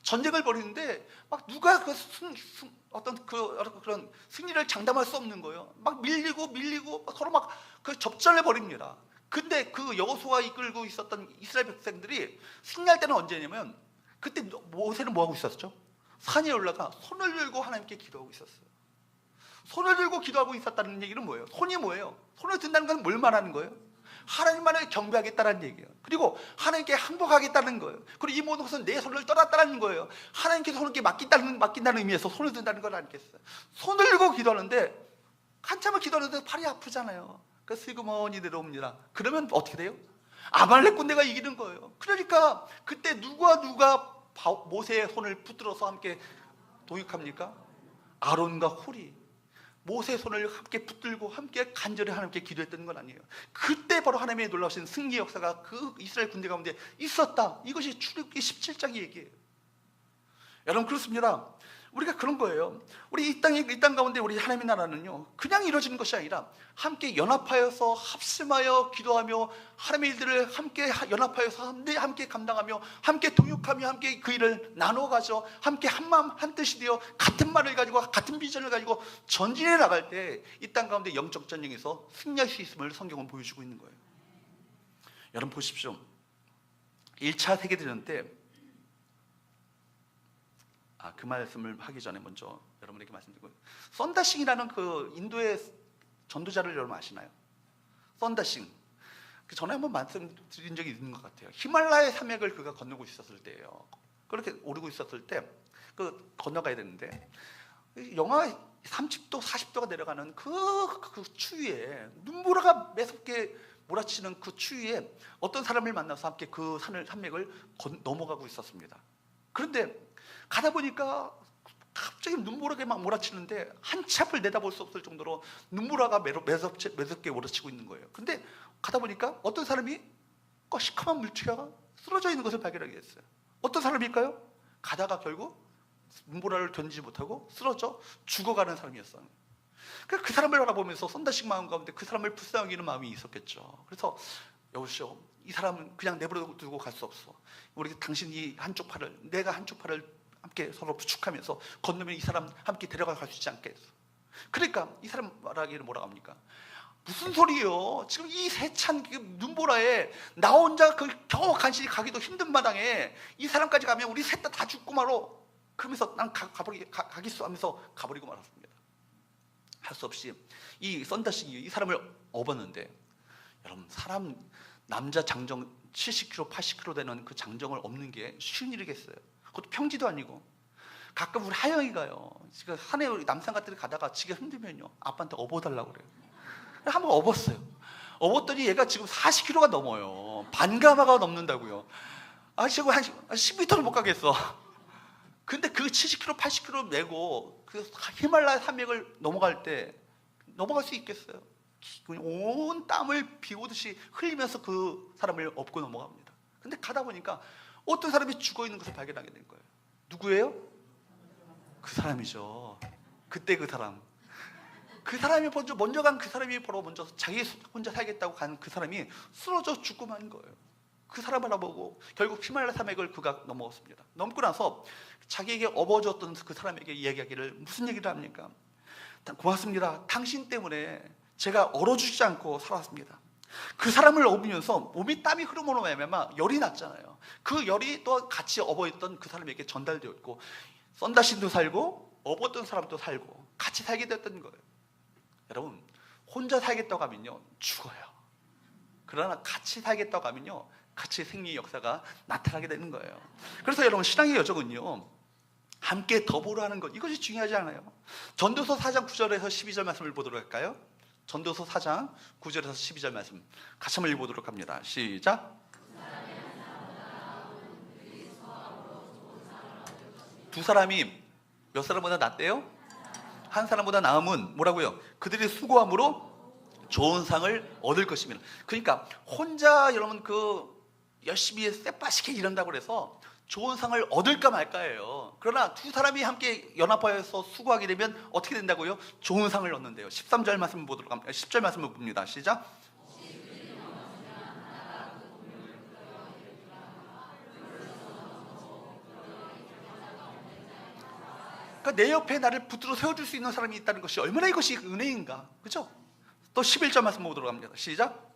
전쟁을 벌이는데 막 누가 그런 승리를 장담할 수 없는 거예요. 막 밀리고 서로 막 그 접전을 벌입니다. 근데 그 여호수아가 이끌고 있었던 이스라엘 백성들이 승리할 때는 언제냐면 그때 모세는 뭐 하고 있었죠? 산에 올라가 손을 들고 하나님께 기도하고 있었어요. 손을 들고 기도하고 있었다는 얘기는 뭐예요? 손이 뭐예요? 손을 든다는 건 뭘 말하는 거예요? 하나님만을 경배하겠다는 얘기예요. 그리고 하나님께 항복하겠다는 거예요. 그리고 이 모든 것은 내 손을 떠났다는 거예요. 하나님께 손을 맡긴다는 의미에서 손을 든다는 걸 아니겠어요? 손을 들고 기도하는데 한참을 기도하는데 팔이 아프잖아요. 그래서 슬그머니 내려옵니다. 그러면 어떻게 돼요? 아말렉 군대가 이기는 거예요. 그러니까 그때 누가 모세의 손을 붙들어서 함께 동역합니까? 아론과 홀이 모세의 손을 함께 붙들고 함께 간절히 하나님께 기도했던 건 아니에요. 그때 바로 하나님의 놀라우신 승리 역사가 그 이스라엘 군대 가운데 있었다. 이것이 출애굽기 17장의 얘기예요. 여러분, 그렇습니다. 우리가 그런 거예요. 우리 이 땅 가운데 우리 하나님의 나라는요, 그냥 이루어지는 것이 아니라 함께 연합하여서 합심하여 기도하며 하나님의 일들을 함께 연합하여서 함께 감당하며 함께 동역하며 함께 그 일을 나눠 가져 함께 한 마음 한 뜻이 되어 같은 말을 가지고 같은 비전을 가지고 전진해 나갈 때 이 땅 가운데 영적 전쟁에서 승리할 수 있음을 성경은 보여주고 있는 거예요. 여러분 보십시오. 1차 세계대전 때 그 말씀을 하기 전에 먼저 여러분에게 말씀드리고, 썬다싱이라는 그 인도의 전도자를 여러분 아시나요? 썬다싱. 그 전에 한번 말씀드린 적이 있는 것 같아요. 히말라야 산맥을 그가 건너고 있었을 때예요. 그렇게 오르고 있었을 때 그 건너가야 되는데 영하 30도 40도가 내려가는 그 추위에 눈보라가 매섭게 몰아치는 그 추위에 어떤 사람을 만나서 함께 그 산맥을 넘어가고 있었습니다. 그런데 가다 보니까 갑자기 눈보라가 막 몰아치는데 한치 앞을 내다볼 수 없을 정도로 눈보라가 매섭게 몰아치고 있는 거예요. 근데 가다 보니까 어떤 사람이 시커먼 물체가 쓰러져 있는 것을 발견하게 됐어요. 어떤 사람일까요? 가다가 결국 눈보라를 견디지 못하고 쓰러져 죽어가는 사람이었어요. 그 사람을 바라보면서 썬다식 마음 가운데 그 사람을 불쌍히 여기는 마음이 있었겠죠. 그래서 여보시오, 이 사람은 그냥 내버려 두고 갈 수 없어. 우리 당신이 한쪽 팔을, 내가 한쪽 팔을 함께 서로 부축하면서 건너면 이 사람 함께 데려갈 수 있지 않겠어. 그러니까 이 사람 말하기를 뭐라고 합니까? 무슨 소리예요? 지금 이 세찬 눈보라에 나 혼자 겨우 간신히 가기도 힘든 마당에 이 사람까지 가면 우리 셋 다 죽고 말어. 그러면서 난 가겠어 하면서 가버리고 말았습니다. 할 수 없이 이 썬다싱이 이 사람을 업었는데, 여러분, 남자 장정 70kg, 80kg 되는 그 장정을 업는 게 쉬운 일이겠어요? 그것도 평지도 아니고. 가끔 우리 하영이가요, 지금 산에 우리 남산 같은 데 가다가 지가 힘들면요 아빠한테 업어달라고 그래요. 한번 업었어요. 업었더니 얘가 지금 40kg가 넘어요. 반가마가 넘는다고요. 지금 한 10m를 못 가겠어. 근데 그 70kg, 80kg 메고 그 히말라야 산맥을 넘어갈 수 있겠어요? 온 땀을 비 오듯이 흘리면서 그 사람을 업고 넘어갑니다. 근데 가다 보니까 어떤 사람이 죽어 있는 것을 발견하게 된 거예요. 누구예요? 그 사람이죠. 그때 그 사람이 먼저 간 그 사람이 바로 먼저 자기 혼자 살겠다고 간 그 사람이 쓰러져 죽고 만 거예요. 그 사람을 알아보고 결국 히말라야 산맥을 그가 넘어갔습니다. 넘고 나서 자기에게 업어줬던 그 사람에게 이야기하기를 무슨 얘기를 합니까? 고맙습니다. 당신 때문에 제가 얼어 죽지 않고 살았습니다. 그 사람을 업으면서 몸이 땀이 흐름으로 말미암아 열이 났잖아요. 그 열이 또 같이 업어있던 그 사람에게 전달되었고, 썬다신도 살고 업었던 사람도 살고 같이 살게 됐던 거예요. 여러분, 혼자 살겠다고 하면요 죽어요. 그러나 같이 살겠다고 하면요 같이 생리의 역사가 나타나게 되는 거예요. 그래서 여러분, 신앙의 여정은요 함께 더불어 하는 것, 이것이 중요하지 않아요? 전도서 4장 9절에서 12절 말씀을 보도록 할까요? 전도서 4장 9절에서 12절 말씀 같이 한번 읽어보도록 합니다. 시작. 두 사람이 몇 사람보다 낫대요? 한 사람보다 나음은 뭐라고요? 그들이 수고함으로 좋은 상을 얻을 것입니다. 그러니까 혼자 여러분 열심히 쎄빠시게 일한다고 해서 좋은 상을 얻을까 말까예요. 그러나 두 사람이 함께 연합하여서 수고하게 되면 어떻게 된다고요? 좋은 상을 얻는데요. 13절 말씀 보도록 합니다. 10절 말씀을 봅니다. 시작. 그러니까 내 옆에 나를 붙들어 세워줄 수 있는 사람이 있다는 것이 얼마나 이것이 은혜인가, 그렇죠? 또 11절 말씀 보도록 합니다. 시작.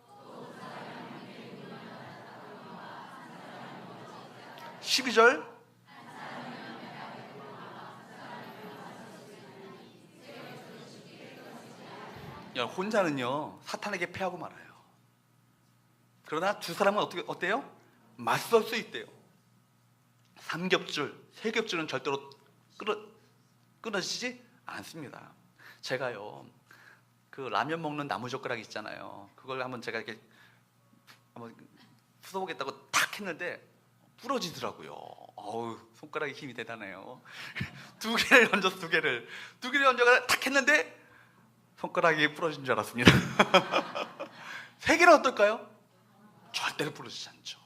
12절. 혼자는요 사탄에게 패하고 말아요. 그러나 두 사람은 어때요? 맞설 수 있대요. 삼겹줄, 세겹줄은 절대로 끊어지지 않습니다. 제가요 그 라면 먹는 나무젓가락 있잖아요. 그걸 한번 제가 이렇게 한번 부숴보겠다고 탁 했는데 부러지더라고요. 어우, 손가락에 힘이 대단해요. 두 개를 얹어서 두 개를 얹어서 탁 했는데 손가락이 부러진 줄 알았습니다. 세 개는 어떨까요? 절대로 부러지지 않죠.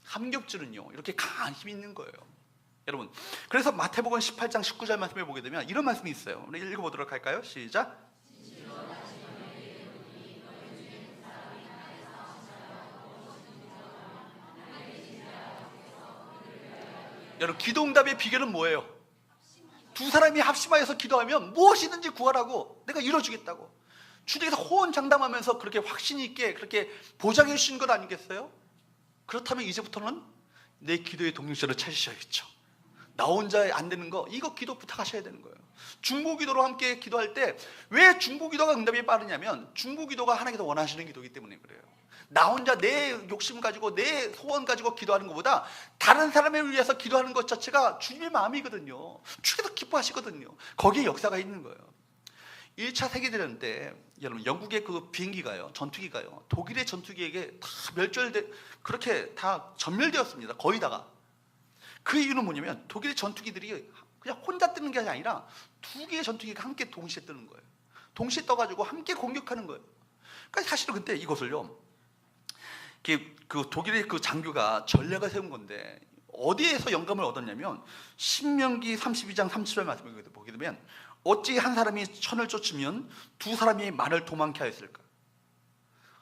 삼겹줄은요 이렇게 강한 힘이 있는 거예요. 여러분, 그래서 마태복음 18장 19절 말씀을 보게 되면 이런 말씀이 있어요. 우리 읽어보도록 할까요? 시작. 여러분, 기도응답의 비결은 뭐예요? 두 사람이 합심하여서 기도하면 무엇이든지 구하라고, 내가 이뤄주겠다고 주님께서 호언장담하면서 그렇게 확신 있게 그렇게 보장해 주신 것 아니겠어요? 그렇다면 이제부터는 내 기도의 동력자를 찾으셔야겠죠. 나 혼자 안 되는 거, 이거 기도 부탁하셔야 되는 거예요. 중보기도로 함께 기도할 때 왜 중보기도가 응답이 빠르냐면 중보기도가 하나님께서 원하시는 기도이기 때문에 그래요. 나 혼자 내 욕심 가지고 내 소원 가지고 기도하는 것보다 다른 사람을 위해서 기도하는 것 자체가 주님의 마음이거든요. 주께서 기뻐하시거든요. 거기에 역사가 있는 거예요. 1차 세계대전 때 여러분, 영국의 그 비행기가요, 전투기가요, 독일의 전투기에게 다 그렇게 다 전멸되었습니다. 거의 다가. 그 이유는 뭐냐면 독일의 전투기들이 그냥 혼자 뜨는 게 아니라 두 개의 전투기가 함께 동시에 뜨는 거예요. 동시에 떠가지고 함께 공격하는 거예요. 그러니까 사실은 그때 이것을요, 그 독일의 그 장교가 전략을 세운 건데 어디에서 영감을 얻었냐면 신명기 32장 30절 말씀을 보게 되면 어찌 한 사람이 천을 쫓으면 두 사람이 만을 도망케 하였을까?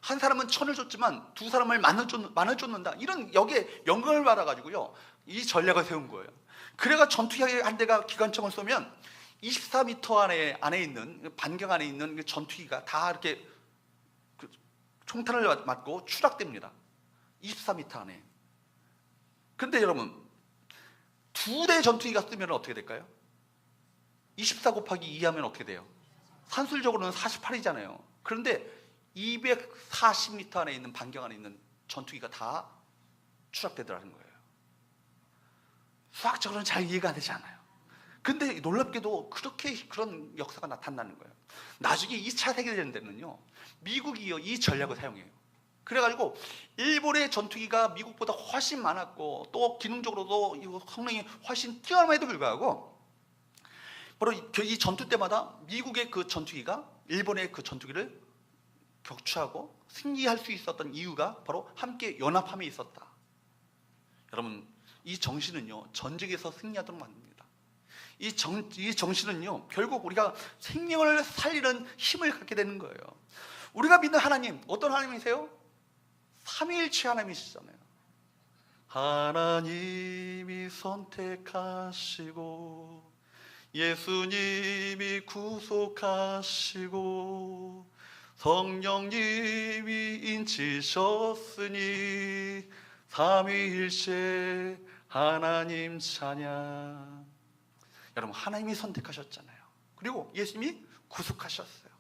한 사람은 천을 쫓지만 두 사람을 만을 쫓는다. 이런 여기에 영감을 받아가지고요 이 전략을 세운 거예요. 그래가 전투기 한 대가 기관총을 쏘면 24m 안에 있는 반경 안에 있는 그 전투기가 다 이렇게 그 총탄을 맞고 추락됩니다. 24m 안에. 그런데 여러분, 두 대 전투기가 쓰면 어떻게 될까요? 24 곱하기 2 하면 어떻게 돼요? 산술적으로는 48이잖아요. 그런데 240m 안에 있는 반경 안에 있는 전투기가 다 추락되더라는 거예요. 수학적으로는 잘 이해가 안 되지 않아요. 근데 놀랍게도 그런 역사가 나타나는 거예요. 나중에 2차 세계대전 때는요 미국이 이 전략을 사용해요. 그래가지고 일본의 전투기가 미국보다 훨씬 많았고 또 기능적으로도 이 성능이 훨씬 뛰어남에도 불구하고 바로 이 전투 때마다 미국의 그 전투기가 일본의 그 전투기를 격추하고 승리할 수 있었던 이유가 바로 함께 연합함에 있었다. 여러분, 이 정신은요 전쟁에서 승리하도록 만듭니다. 이 정신은요 결국 우리가 생명을 살리는 힘을 갖게 되는 거예요. 우리가 믿는 하나님, 어떤 하나님이세요? 삼위일체 하나님이시잖아요. 하나님이 선택하시고 예수님이 구속하시고 성령님이 인치셨으니 삼위일체 하나님 찬양. 여러분, 하나님이 선택하셨잖아요. 그리고 예수님이 구속하셨어요.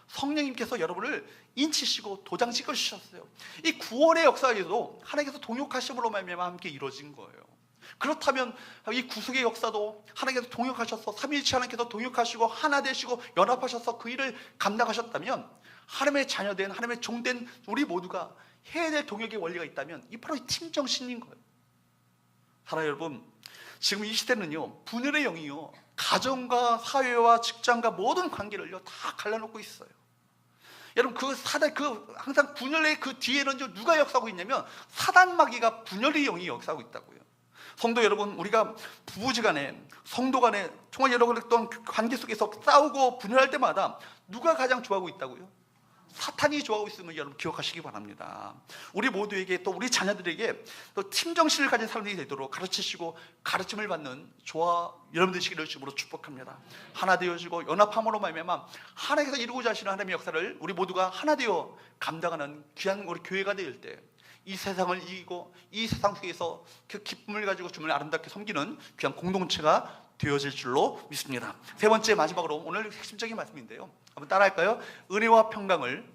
성령님께서 여러분을 인치시고 도장 찍어주셨어요. 이 구원의 역사에도 하나님께서 동역하심으로 말미암아 함께 이루어진 거예요. 그렇다면 이 구속의 역사도 하나님께서 동역하셔서 삼위일체 하나님께서 동역하시고 하나 되시고 연합하셔서 그 일을 감당하셨다면, 하나님의 자녀된, 하나님의 종된 우리 모두가 해야 될 동역의 원리가 있다면 이 바로 이 팀정신인 거예요. 사랑하는 여러분, 지금 이 시대는요, 분열의 영이요, 가정과 사회와 직장과 모든 관계를요 다 갈라놓고 있어요. 여러분, 항상 분열의 그 뒤에는 누가 역사하고 있냐면 사단 마귀가 분열의 영이 역사하고 있다고요. 성도 여러분, 우리가 부부지간에, 성도 간에 정말 여러 어떤 관계 속에서 싸우고 분열할 때마다 누가 가장 좋아하고 있다고요? 사탄이 좋아하고 있음을 여러분 기억하시기 바랍니다. 우리 모두에게, 또 우리 자녀들에게 또 팀정신을 가진 사람들이 되도록 가르치시고 가르침을 받는 저와 여러분 되시기를 주님으로 축복합니다. 하나 되어지고 연합함으로 말미암아 하나님께서 이루고자 하시는 하나님의 역사를 우리 모두가 하나 되어 감당하는 귀한 우리 교회가 될 때 이 세상을 이기고 이 세상 속에서 그 기쁨을 가지고 주님을 아름답게 섬기는 귀한 공동체가 되어질 줄로 믿습니다. 세 번째, 마지막으로 오늘 핵심적인 말씀인데요, 한번 따라할까요? 은혜와 평강을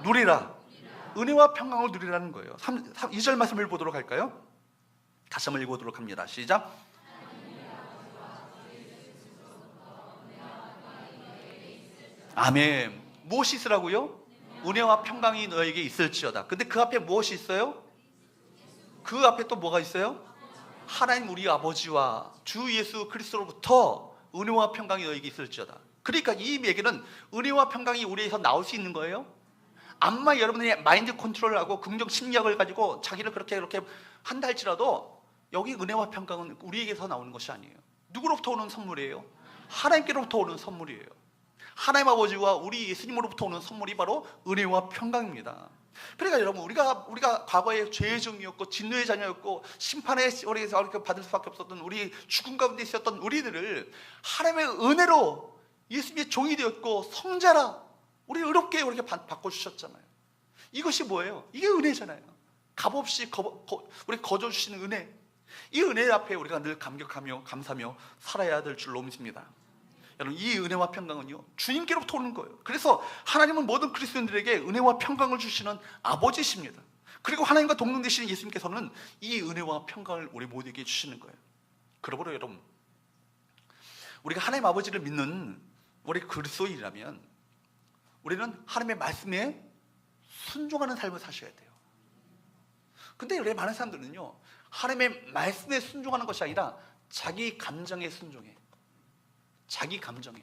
누리라. 은혜와 평강을 누리라는 거예요. 2절 말씀을 보도록 할까요? 다시 한번 읽어보도록 합니다. 시작. 아멘. 무엇이 있으라고요? 은혜와 평강이 너에게 있을지어다. 근데 그 앞에 무엇이 있어요? 그 앞에 또 뭐가 있어요? 하나님 우리 아버지와 주 예수 그리스도로부터 은혜와 평강이 너에게 있을지어다. 그러니까 이 얘기는 은혜와 평강이 우리에서 나올 수 있는 거예요. 암만 여러분들이 마인드 컨트롤을 하고 긍정 심리학을 가지고 자기를 그렇게 한다 할지라도 여기 은혜와 평강은 우리에게서 나오는 것이 아니에요. 누구로부터 오는 선물이에요? 하나님께로부터 오는 선물이에요. 하나님 아버지와 우리 예수님으로부터 오는 선물이 바로 은혜와 평강입니다. 그러니까 여러분, 우리가 과거에 죄의 종이었고 진노의 자녀였고 심판의 오래에서 받을 수밖에 없었던, 우리 죽음 가운데 있었던 우리들을 하나님의 은혜로 예수님의 종이 되었고 성자라 우리 의롭게 이렇게 바꿔주셨잖아요. 이것이 뭐예요? 이게 은혜잖아요. 값없이 우리 거저주시는 은혜. 이 은혜 앞에 우리가 늘 감격하며 감사하며 살아야 될 줄로 믿습니다. 여러분, 이 은혜와 평강은요 주님께로부터 오는 거예요. 그래서 하나님은 모든 그리스도인들에게 은혜와 평강을 주시는 아버지십니다. 그리고 하나님과 동등 되시는 예수님께서는 이 은혜와 평강을 우리 모두에게 주시는 거예요. 그러므로 여러분, 우리가 하나님 아버지를 믿는 우리 그리스도인이라면 우리는 하나님의 말씀에 순종하는 삶을 사셔야 돼요. 근데 우리 많은 사람들은요, 하나님의 말씀에 순종하는 것이 아니라 자기 감정에 순종해. 자기 감정에.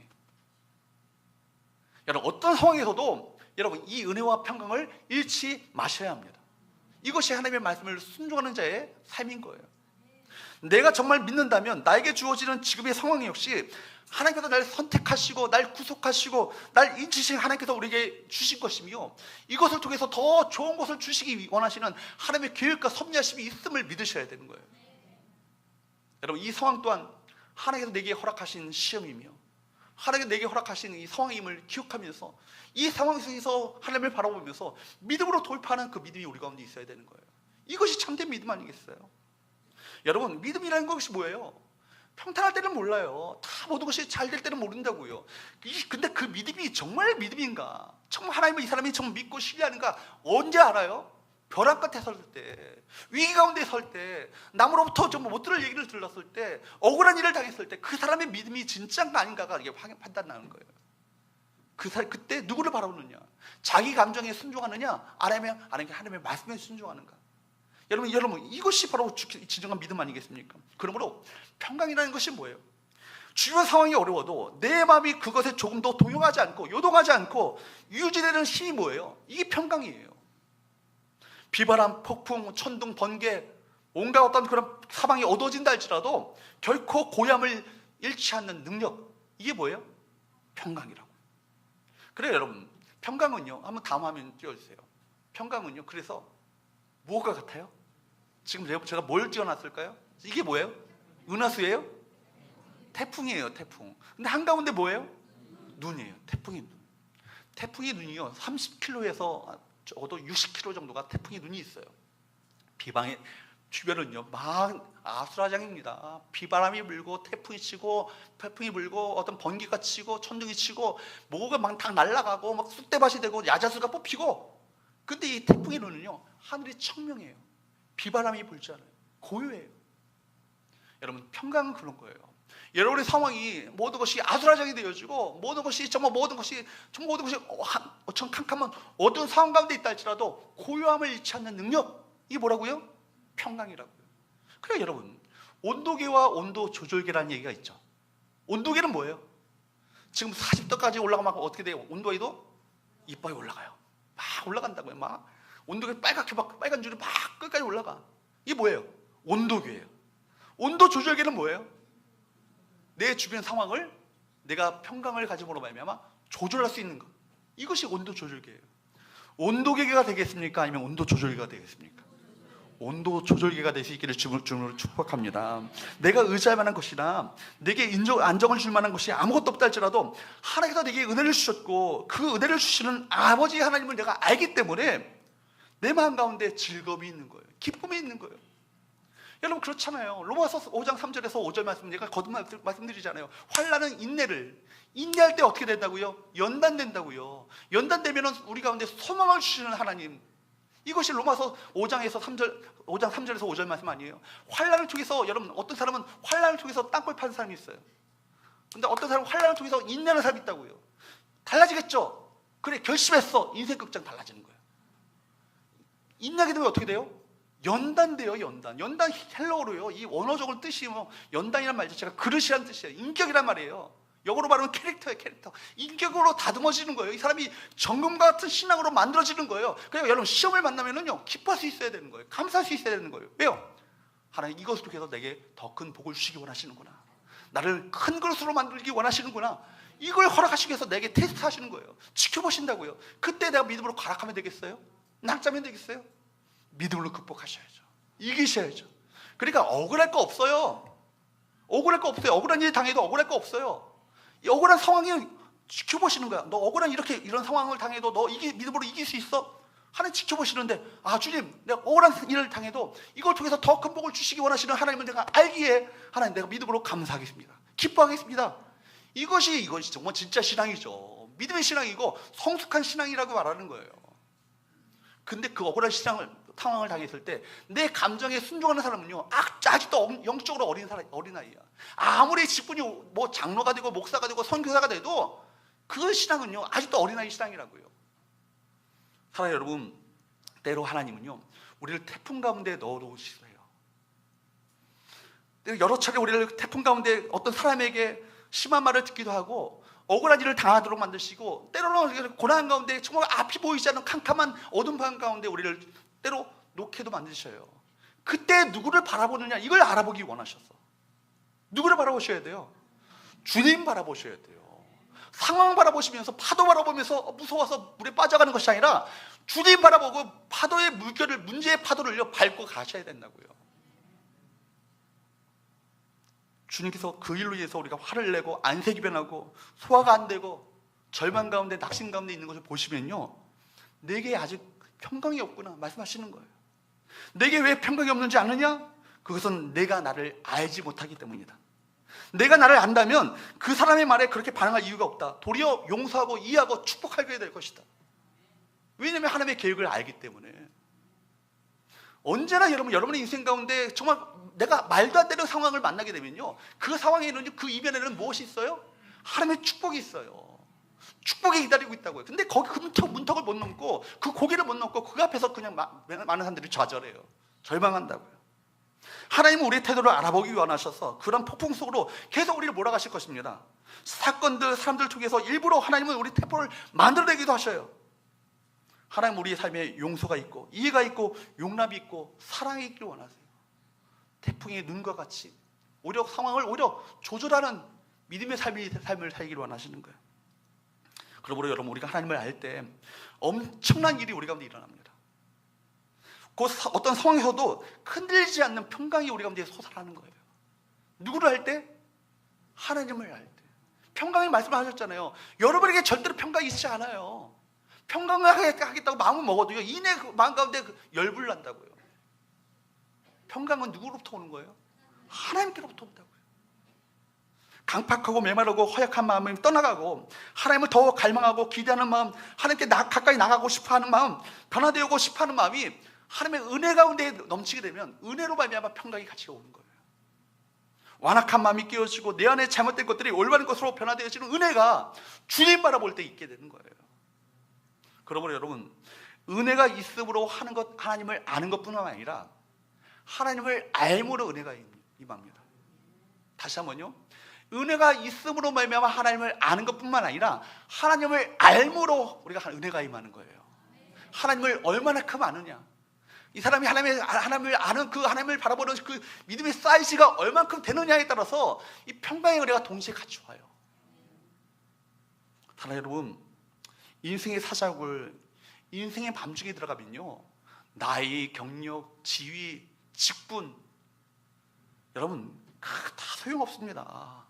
여러분, 어떤 상황에서도 여러분 이 은혜와 평강을 잃지 마셔야 합니다. 이것이 하나님의 말씀을 순종하는 자의 삶인 거예요. 내가 정말 믿는다면 나에게 주어지는 지금의 상황 역시 하나님께서 날 선택하시고 날 구속하시고 날 인치신 하나님께서 우리에게 주신 것이며, 이것을 통해서 더 좋은 것을 주시기 원하시는 하나님의 계획과 섭리하심이 있음을 믿으셔야 되는 거예요. 여러분, 이 상황 또한 하나님께서 내게 허락하신 시험이며 하나님께서 내게 허락하신 이 상황임을 기억하면서 이 상황 속에서 하나님을 바라보면서 믿음으로 돌파하는 그 믿음이 우리 가운데 있어야 되는 거예요. 이것이 참된 믿음 아니겠어요? 여러분, 믿음이라는 것이 뭐예요? 평탄할 때는 몰라요. 다 모든 것이 잘 될 때는 모른다고요. 근데 그 믿음이 정말 믿음인가? 정말 하나님을 이 사람이 정말 믿고 신뢰하는가? 언제 알아요? 벼랑 끝에 설 때, 위기 가운데 설 때, 남으로부터 좀 못 들을 얘기를 들었을 때, 억울한 일을 당했을 때 그 사람의 믿음이 진짜인가 아닌가가 이게 판단나는 거예요. 그때 누구를 바라보느냐? 자기 감정에 순종하느냐? 아니면 하나님의 말씀에 순종하는가? 여러분, 이것이 바로 진정한 믿음 아니겠습니까? 그러므로 평강이라는 것이 뭐예요? 주변 상황이 어려워도 내 마음이 그것에 조금 더 동요하지 않고 요동하지 않고 유지되는 힘이 뭐예요? 이게 평강이에요. 비바람, 폭풍, 천둥, 번개, 온갖 어떤 그런 사방이 어두워진다 할지라도 결코 고향을 잃지 않는 능력, 이게 뭐예요? 평강이라고. 그래요, 여러분. 평강은요, 한번 다음 화면 띄워주세요. 평강은요, 그래서 뭐가 같아요? 지금 제가 뭘 띄워놨을까요? 이게 뭐예요? 은하수예요? 태풍이에요, 태풍. 근데 한가운데 뭐예요? 눈이에요. 태풍이 눈. 태풍이 눈이요, 30km에서 적어도 60km 정도가 태풍이 눈이 있어요. 비방의 주변은요 막 아수라장입니다. 비바람이 불고 태풍이 치고, 태풍이 불고 어떤 번개가 치고 천둥이 치고 뭐가 막 다 날아가고 막 쑥대밭이 되고 야자수가 뽑히고. 근데 이 태풍의 눈은요 하늘이 청명해요. 비바람이 불지 않아요. 고요해요. 여러분, 평강은 그런 거예요. 여러분의 상황이 모든 것이 아수라장이 되어지고 모든 것이 정말 엄청 캄캄한 어두운 상황 가운데 있다 할지라도 고요함을 잃지 않는 능력, 이게 뭐라고요? 평강이라고요. 그래요. 여러분, 온도계와 온도 조절계라는 얘기가 있죠. 온도계는 뭐예요? 지금 40도까지 올라가면 어떻게 돼요? 온도에도 이빨이 올라가요. 막 올라간다고요. 막 온도계 빨갛게 막 빨간 줄이 막 끝까지 올라가. 이게 뭐예요? 온도계예요. 온도 조절계는 뭐예요? 내 주변 상황을 내가 평강을 가짐으로 말미암아 조절할 수 있는 것, 이것이 온도 조절계예요. 온도계가 되겠습니까? 아니면 온도 조절계가 되겠습니까? 온도 조절계가 될 수 있기를 주님으로 축복합니다. 내가 의지할 만한 것이나 내게 안정을 줄 만한 것이 아무것도 없다 할지라도 하나님께서 내게 은혜를 주셨고 그 은혜를 주시는 아버지 하나님을 내가 알기 때문에 내 마음 가운데 즐거움이 있는 거예요. 기쁨이 있는 거예요. 여러분, 그렇잖아요. 로마서 5장 3절에서 5절 말씀, 제가 거듭 말씀드리잖아요. 환난은 인내할 때 어떻게 된다고요? 연단된다고요. 연단되면 우리 가운데 소망을 주시는 하나님, 이것이 로마서 5장 3절에서 5절 말씀 아니에요? 환난을 통해서, 여러분, 어떤 사람은 환난을 통해서 땅굴 파는 사람이 있어요. 근데 어떤 사람은 환난을 통해서 인내하는 사람이 있다고요. 달라지겠죠? 그래, 결심했어. 인생 극장 달라지는 거예요. 인내하게 되면 어떻게 돼요? 연단돼요. 연단 헬러어로요, 이 원어적으로 뜻이 연단이란 말 자체가 그릇이란 뜻이에요. 인격이란 말이에요. 영어로 말하면 캐릭터예요. 캐릭터. 인격으로 다듬어지는 거예요. 이 사람이 정금과 같은 신앙으로 만들어지는 거예요. 그러니까 여러분, 시험을 만나면은요 기뻐할 수 있어야 되는 거예요. 감사할 수 있어야 되는 거예요. 왜요? 하나님 이것을 통해서 내게 더 큰 복을 주시기 원하시는구나, 나를 큰 그릇으로 만들기 원하시는구나, 이걸 허락하시기 위해서 내게 테스트 하시는 거예요. 지켜보신다고요. 그때 내가 믿음으로 가락하면 되겠어요? 낙자면 되겠어요? 믿음으로 극복하셔야죠. 이기셔야죠. 그러니까 억울할 거 없어요. 억울할 거 없어요. 억울한 일 당해도 억울할 거 없어요. 이 억울한 상황이 지켜보시는 거야. 너 억울한 이런 상황을 당해도 너 믿음으로 이길 수 있어? 하나님 지켜보시는데, 아, 주님, 내가 억울한 일을 당해도 이걸 통해서 더 큰 복을 주시기 원하시는 하나님을 내가 알기에 하나님, 내가 믿음으로 감사하겠습니다. 기뻐하겠습니다. 이것이 정말 진짜 신앙이죠. 믿음의 신앙이고 성숙한 신앙이라고 말하는 거예요. 근데 그 억울한 상황을 당했을 때 내 감정에 순종하는 사람은요 아직도 영적으로 어린아이야. 아무리 직분이 뭐 장로가 되고 목사가 되고 선교사가 돼도 그 신앙은요 아직도 어린아이 신앙이라고요. 사랑하는 여러분, 때로 하나님은요 우리를 태풍 가운데 넣어놓으시세요. 여러 차례 우리를 태풍 가운데 어떤 사람에게 심한 말을 듣기도 하고 억울한 일을 당하도록 만드시고, 때로는 고난 가운데 정말 앞이 보이지 않는 캄캄한 어둠 방 가운데 우리를 때로 놓게도 만드셔요. 그때 누구를 바라보느냐, 이걸 알아보기 원하셔서 누구를 바라보셔야 돼요? 주님 바라보셔야 돼요. 상황 바라보시면서, 파도 바라보면서 무서워서 물에 빠져가는 것이 아니라 주님 바라보고 파도의 물결을, 문제의 파도를 밟고 가셔야 된다고요. 주님께서 그 일로 인해서 우리가 화를 내고 안색이 변하고 소화가 안 되고 절망 가운데 낙심 가운데 있는 것을 보시면요, 내게 아직 평강이 없구나 말씀하시는 거예요. 내게 왜 평강이 없는지 아느냐? 그것은 내가 나를 알지 못하기 때문이다. 내가 나를 안다면 그 사람의 말에 그렇게 반응할 이유가 없다. 도리어 용서하고 이해하고 축복하게 될 것이다. 왜냐하면 하나님의 계획을 알기 때문에. 언제나 여러분의 인생 가운데 정말 내가 말도 안 되는 상황을 만나게 되면요, 그 상황에는, 그 이면에는 무엇이 있어요? 하나님의 축복이 있어요. 축복이 기다리고 있다고요. 근데 거기 그 문턱을 못 넘고, 그 고개를 못 넘고 그 앞에서 그냥 많은 사람들이 좌절해요. 절망한다고요. 하나님은 우리의 태도를 알아보기 원하셔서 그런 폭풍 속으로 계속 우리를 몰아가실 것입니다. 사건들, 사람들을 통해서 일부러 하나님은 우리 태포를 만들어내기도 하셔요. 하나님 우리의 삶에 용서가 있고 이해가 있고 용납이 있고 사랑이 있기를 원하세요. 태풍의 눈과 같이 오히려 상황을 오히려 조절하는 믿음의 삶을 살기를 원하시는 거예요. 그러므로 여러분, 우리가 하나님을 알 때 엄청난 일이 우리 가운데 일어납니다. 어떤 상황에서도 흔들리지 않는 평강이 우리 가운데 솟아나는 거예요. 누구를 할 때? 하나님을 할 때. 평강의 말씀을 하셨잖아요. 여러분에게 절대로 평강이 있지 않아요. 평강을 하겠다고 마음을 먹어도요, 이내 그 마음 가운데 열불 난다고요. 평강은 누구로부터 오는 거예요? 하나님께로부터 온다고요. 강팍하고 메마르고 허약한 마음이 떠나가고 하나님을 더 갈망하고 기대하는 마음, 하나님께 가까이 나가고 싶어하는 마음, 변화되고 싶어하는 마음이 하나님의 은혜 가운데 넘치게 되면 은혜로 말미암아 평강이 같이 오는 거예요. 완악한 마음이 깨어지고 내 안에 잘못된 것들이 올바른 것으로 변화되어지는 은혜가 주님 바라볼 때 있게 되는 거예요. 그러므로 여러분, 은혜가 있음으로 하는 것, 하나님을 아는 것뿐만 아니라 하나님을 알므로 은혜가 임합니다. 다시 한번요, 은혜가 있음으로 말미암아 하나님을 아는 것뿐만 아니라 하나님을 알므로 우리가 은혜가 임하는 거예요. 하나님을 얼마나 크게 아느냐, 이 사람이 하나님을 아는 그 하나님을 바라보는 그 믿음의 사이즈가 얼만큼 되느냐에 따라서 이 평강의 은혜가 동시에 같이 와요. 사랑 여러분, 인생의 사자굴, 인생의 밤중에 들어가면요, 나이, 경력, 지위, 직분, 여러분 다 소용없습니다.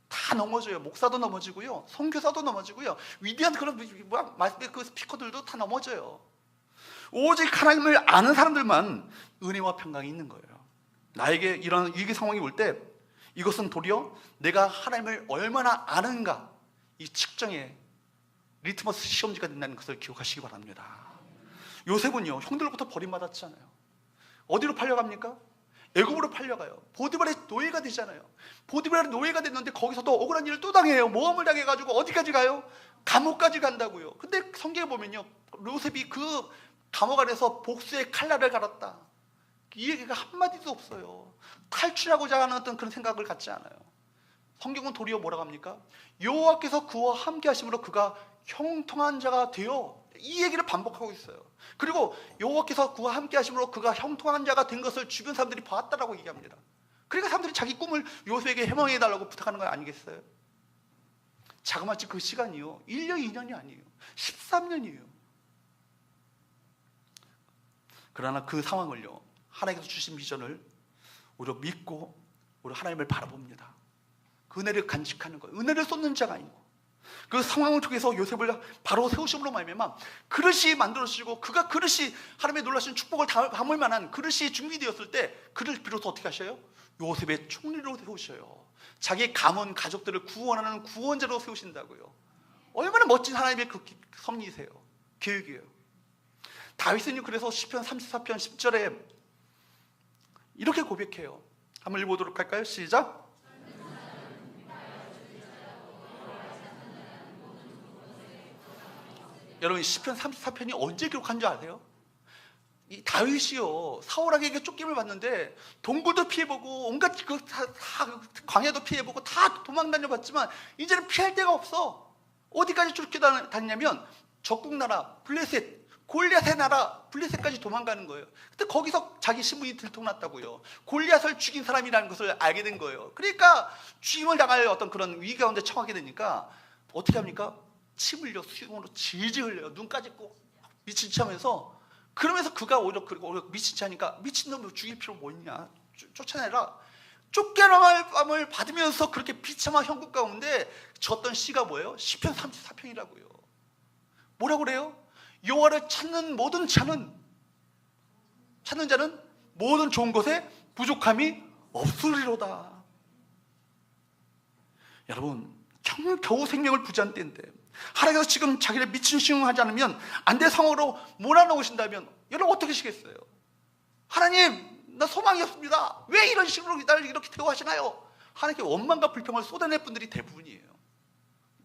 다 넘어져요. 목사도 넘어지고요, 선교사도 넘어지고요, 위대한 그런 그 스피커들도 다 넘어져요. 오직 하나님을 아는 사람들만 은혜와 평강이 있는 거예요. 나에게 이런 위기 상황이 올 때 이것은 도리어 내가 하나님을 얼마나 아는가, 이 측정의 리트머스 시험지가 된다는 것을 기억하시기 바랍니다. 요셉은요, 형들로부터 버림받았잖아요. 어디로 팔려갑니까? 애굽으로 팔려가요. 보디발의 노예가 되잖아요. 보디발의 노예가 됐는데 거기서도 억울한 일을 또 당해요. 모함을 당해가지고 어디까지 가요? 감옥까지 간다고요. 근데 성경에 보면요, 요셉이 그 감옥 안에서 복수의 칼날을 갈았다, 이 얘기가 한마디도 없어요. 탈출하고자 하는 어떤 그런 생각을 갖지 않아요. 성경은 도리어 뭐라고 합니까? 여호와께서 그와 함께 하심으로 그가 형통한 자가 되어, 이 얘기를 반복하고 있어요. 그리고 여호와께서 그와 함께 하심으로 그가 형통한 자가 된 것을 주변 사람들이 봤다라고 얘기합니다. 그러니까 사람들이 자기 꿈을 요셉에게 해명해 달라고 부탁하는 거 아니겠어요? 자그마치 그 시간이요, 1년 2년이 아니에요, 13년이에요. 그러나 그 상황을요, 하나님께서 주신 비전을 우리가 믿고 우리 하나님을 바라봅니다. 그 은혜를 간직하는 거예요. 은혜를 쏟는 자가 아니고, 그 상황을 통해서 요셉을 바로 세우심으로 말미암아 그릇이 만들어지고, 그가 그릇이 하나님의 놀라신 축복을 담을 만한 그릇이 준비되었을 때 그를 비로소 어떻게 하셔요? 요셉의 총리로 세우셔요. 자기 가문 가족들을 구원하는 구원자로 세우신다고요. 얼마나 멋진 하나님의 그 섭리이세요, 계획이에요. 다윗은요, 그래서 시편 34편 10절에 이렇게 고백해요. 한번 읽어보도록 할까요? 시작. 여러분, 시편 34편이 언제 기록한 줄 아세요? 이 다윗이요, 사울에게 쫓김을 받는데 동굴도 피해보고 온갖 다 광야도 피해보고 다 도망 다녀봤지만 이제는 피할 데가 없어. 어디까지 쫓겨다녔냐면 적국 나라 블레셋, 골리앗의 나라 블레셋까지 도망가는 거예요. 근데 거기서 자기 신분이 들통났다고요. 골리앗을 죽인 사람이라는 것을 알게 된 거예요. 그러니까 죽임을 당할 어떤 그런 위기 가운데 처하게 되니까 어떻게 합니까? 침 흘려, 수염으로 질질 흘려요. 눈까지 꼭 미친 체 하면서, 그러면서 그가 오히려 미친 체 하니까 미친놈을 죽일 필요 뭐 있냐, 쫓아내라. 쫓겨남을 받으면서 그렇게 비참한 형국 가운데 졌던 시가 뭐예요? 시편 34편이라고요. 뭐라고 그래요? 여호와를 찾는 자는 모든 좋은 것에 부족함이 없으리로다. 여러분, 겨우 생명을 부지한 때인데 하나님께서 지금 자기를 미친 시험하지 않으면 안 될 상황으로 몰아넣으신다면 여러분 어떻게 하시겠어요? 하나님, 나 소망이 없습니다. 왜 이런 식으로 나를 이렇게 대우하시나요? 하나님께 원망과 불평을 쏟아낼 분들이 대부분이에요.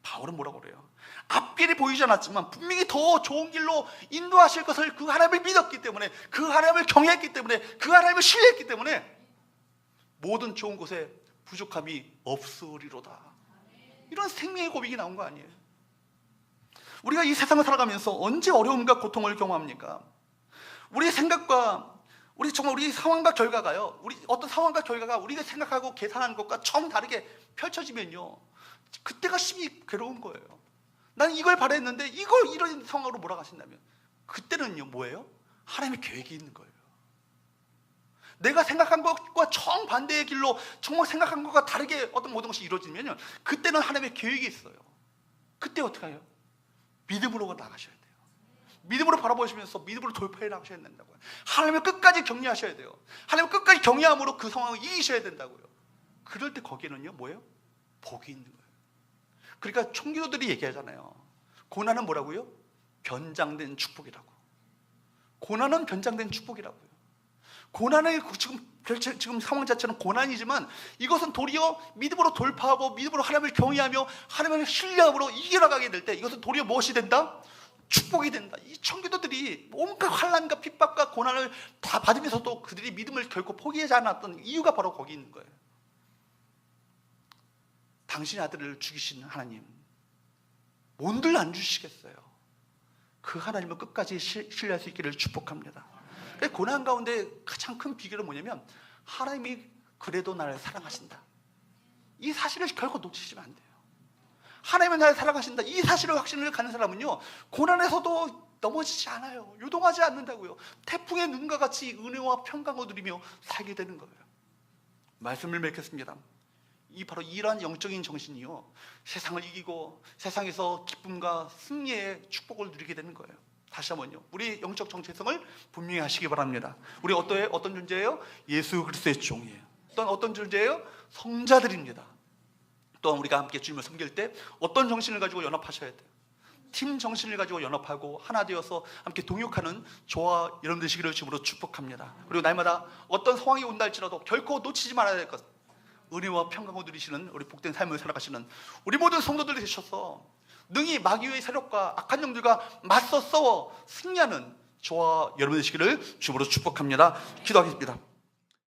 바울은 뭐라고 그래요? 앞길이 보이지 않았지만 분명히 더 좋은 길로 인도하실 것을 그 하나님을 믿었기 때문에, 그 하나님을 경외했기 때문에, 그 하나님을 신뢰했기 때문에 모든 좋은 곳에 부족함이 없으리로다. 이런 생명의 고백이 나온 거 아니에요? 우리가 이 세상을 살아가면서 언제 어려움과 고통을 경험합니까? 우리의 생각과 우리 상황과 결과가요, 우리 어떤 상황과 결과가 우리가 생각하고 계산하는 것과 정 다르게 펼쳐지면요, 그때가 심히 괴로운 거예요. 나는 이걸 바랬는데 이걸 이런 상황으로 몰아가신다면 그때는요 뭐예요? 하나님의 계획이 있는 거예요. 내가 생각한 것과 정반대의 길로 정말 생각한 것과 다르게 어떤 모든 것이 이루어지면 그때는 하나님의 계획이 있어요. 그때 어떻게 해요? 믿음으로 나가셔야 돼요. 믿음으로 바라보시면서 믿음으로 돌파해 나가셔야 된다고요. 하나님을 끝까지 격려하셔야 돼요. 하나님을 끝까지 격려함으로 그 상황을 이기셔야 된다고요. 그럴 때 거기는요 뭐예요? 복이 있는 거예요. 그러니까 총기도들이 얘기하잖아요. 고난은 뭐라고요? 변장된 축복이라고. 고난은 변장된 축복이라고요. 고난의 지금 상황 자체는 고난이지만 이것은 도리어 믿음으로 돌파하고 믿음으로 하나님을 경외하며 하나님을 신뢰함으로 이겨나가게 될 때 이것은 도리어 무엇이 된다? 축복이 된다. 이 청기도들이 온갖 환난과 핍박과 고난을 다 받으면서도 그들이 믿음을 결코 포기하지 않았던 이유가 바로 거기 있는 거예요. 당신의 아들을 죽이신 하나님 뭔들 안 주시겠어요? 그 하나님을 끝까지 신뢰할 수 있기를 축복합니다. 고난 가운데 가장 큰 비결은 뭐냐면 하나님이 그래도 나를 사랑하신다. 이 사실을 결코 놓치시면 안 돼요. 하나님은 나를 사랑하신다. 이 사실을 확신을 갖는 사람은요 고난에서도 넘어지지 않아요. 요동하지 않는다고요. 태풍의 눈과 같이 은혜와 평강을 누리며 살게 되는 거예요. 말씀을 맺겠습니다. 바로 이러한 영적인 정신이요 세상을 이기고 세상에서 기쁨과 승리의 축복을 누리게 되는 거예요. 다시 한번요, 우리 영적 정체성을 분명히 하시기 바랍니다. 우리 어떤 존재예요? 예수 그리스도의 종이에요. 또한 어떤 존재예요? 성자들입니다. 또한 우리가 함께 주님을 섬길 때 어떤 정신을 가지고 연합하셔야 돼요? 팀 정신을 가지고 연합하고 하나 되어서 함께 동역하는 저와 여러분 되시기를 주님으로 축복합니다. 그리고 날마다 어떤 상황이 온다 할지라도 결코 놓치지 말아야 될 것, 은혜와 평강을 누리시는 우리 복된 삶을 살아가시는 우리 모든 성도들이 되셔서 능히 마귀의 세력과 악한 영들과 맞서 싸워 승리하는 저와 여러분 되시기를 주님으로 축복합니다. 기도하겠습니다.